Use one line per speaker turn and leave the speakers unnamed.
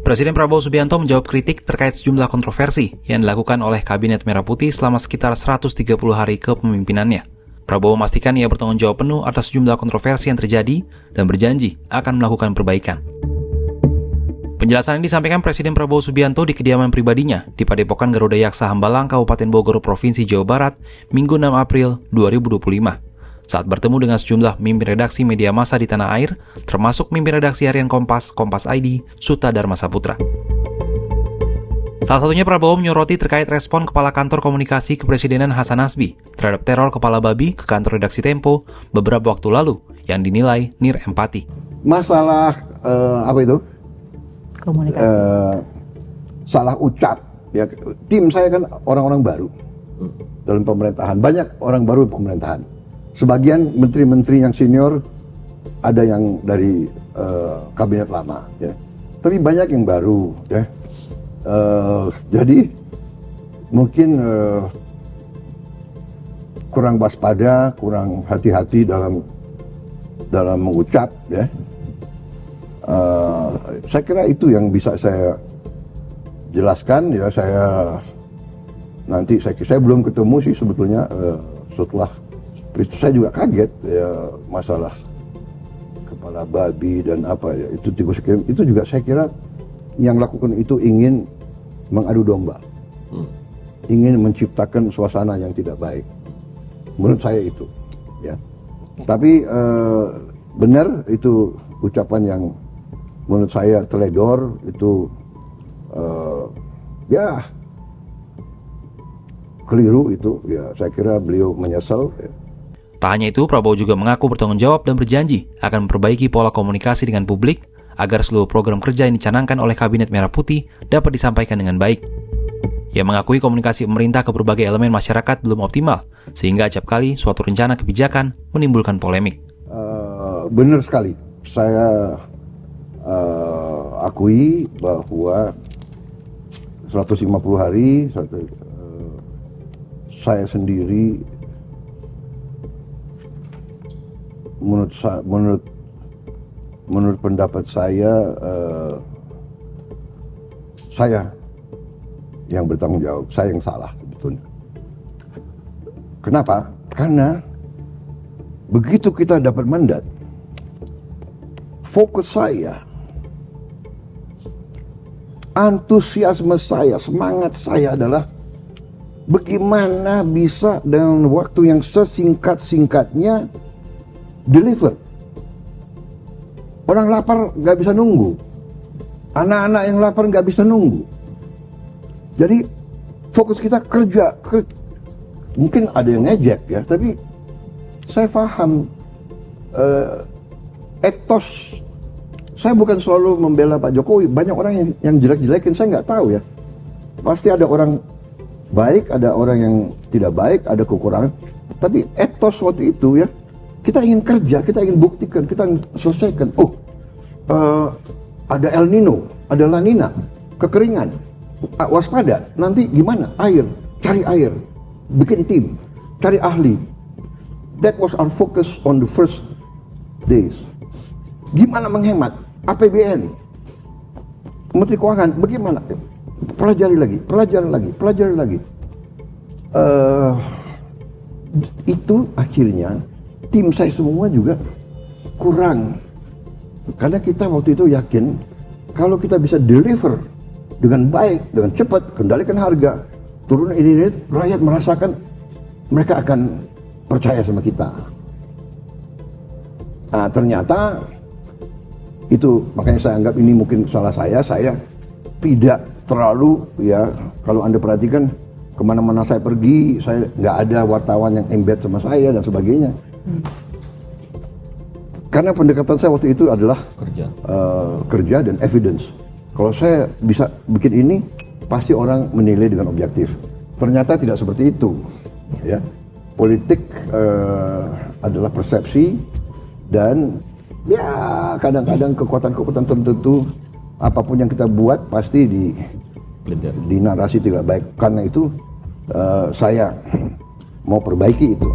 Presiden Prabowo Subianto menjawab kritik terkait sejumlah kontroversi yang dilakukan oleh Kabinet Merah Putih selama sekitar 130 hari kepemimpinannya. Prabowo memastikan ia bertanggung jawab penuh atas sejumlah kontroversi yang terjadi dan berjanji akan melakukan perbaikan. Penjelasan ini disampaikan Presiden Prabowo Subianto di kediaman pribadinya di Padepokan Garuda Yaksa Hambalang, Kabupaten Bogor, Provinsi Jawa Barat, Minggu 6 April 2025. Saat bertemu dengan sejumlah pemimpin redaksi media massa di tanah air, termasuk pemimpin redaksi harian Kompas, Kompas ID, Suta Dharma Saputra. Salah satunya Prabowo menyoroti terkait respon Kepala Kantor Komunikasi Kepresidenan Hasan Nasbi terhadap teror kepala babi ke kantor redaksi Tempo beberapa waktu lalu yang dinilai nirempati.
Masalah apa itu?
Komunikasi.
Salah ucap. Ya, tim saya kan orang-orang baru dalam pemerintahan. Banyak orang baru di pemerintahan. Sebagian menteri-menteri yang senior ada yang dari kabinet lama, ya. Tapi banyak yang baru, ya. Jadi mungkin kurang waspada, kurang hati-hati dalam mengucap, ya. Saya kira itu yang bisa saya jelaskan, ya. Saya belum ketemu sih sebetulnya setelah. Saya juga kaget ya, masalah kepala babi dan apa ya, itu tikus kirim, itu juga saya kira yang lakukan itu ingin mengadu domba, ingin menciptakan suasana yang tidak baik. Menurut saya itu, ya. Tapi benar itu ucapan yang menurut saya teledor, itu ya keliru itu, ya. Saya kira beliau menyesal. Ya.
Tak hanya itu, Prabowo juga mengaku bertanggung jawab dan berjanji akan memperbaiki pola komunikasi dengan publik agar seluruh program kerja yang dicanangkan oleh Kabinet Merah Putih dapat disampaikan dengan baik. Ia mengakui komunikasi pemerintah ke berbagai elemen masyarakat belum optimal, sehingga acap kali suatu rencana kebijakan menimbulkan polemik.
Benar sekali, saya akui bahwa 150 hari saya sendiri menurut pendapat saya yang bertanggung jawab, saya yang salah sebetulnya. Kenapa? Karena begitu kita dapat mandat, fokus saya, antusiasme saya, semangat saya adalah bagaimana bisa dengan waktu yang sesingkat-singkatnya deliver. Orang lapar nggak bisa nunggu. Anak-anak yang lapar nggak bisa nunggu. Jadi fokus kita kerja. Mungkin ada yang ngejek ya, tapi saya paham etos. Saya bukan selalu membela Pak Jokowi. Banyak orang yang jelek-jelekin, saya nggak tahu ya. Pasti ada orang baik, ada orang yang tidak baik, ada kekurangan. Tapi etos waktu itu ya, kita ingin kerja, kita ingin buktikan, kita ingin selesaikan. Ada El Nino, ada La Nina, kekeringan, waspada. Nanti gimana? Air, cari air, bikin tim, cari ahli. That was our focus on the first days. Gimana menghemat? APBN, Menteri Keuangan, bagaimana? Pelajari lagi. Itu akhirnya tim saya semua juga kurang, karena kita waktu itu yakin kalau kita bisa deliver dengan baik, dengan cepat, kendalikan harga, turun ini, rakyat merasakan, mereka akan percaya sama kita. Nah, ternyata itu, makanya saya anggap ini mungkin salah saya tidak terlalu, ya, kalau Anda perhatikan kemana-mana saya pergi, saya nggak ada wartawan yang embed sama saya dan sebagainya. Karena pendekatan saya waktu itu adalah kerja dan evidence. Kalau saya bisa bikin ini, pasti orang menilai dengan objektif. Ternyata tidak seperti itu, ya. Politik adalah persepsi, dan ya kadang-kadang kekuatan-kekuatan tertentu, apapun yang kita buat pasti di narasi tidak baik. Karena itu saya mau perbaiki itu.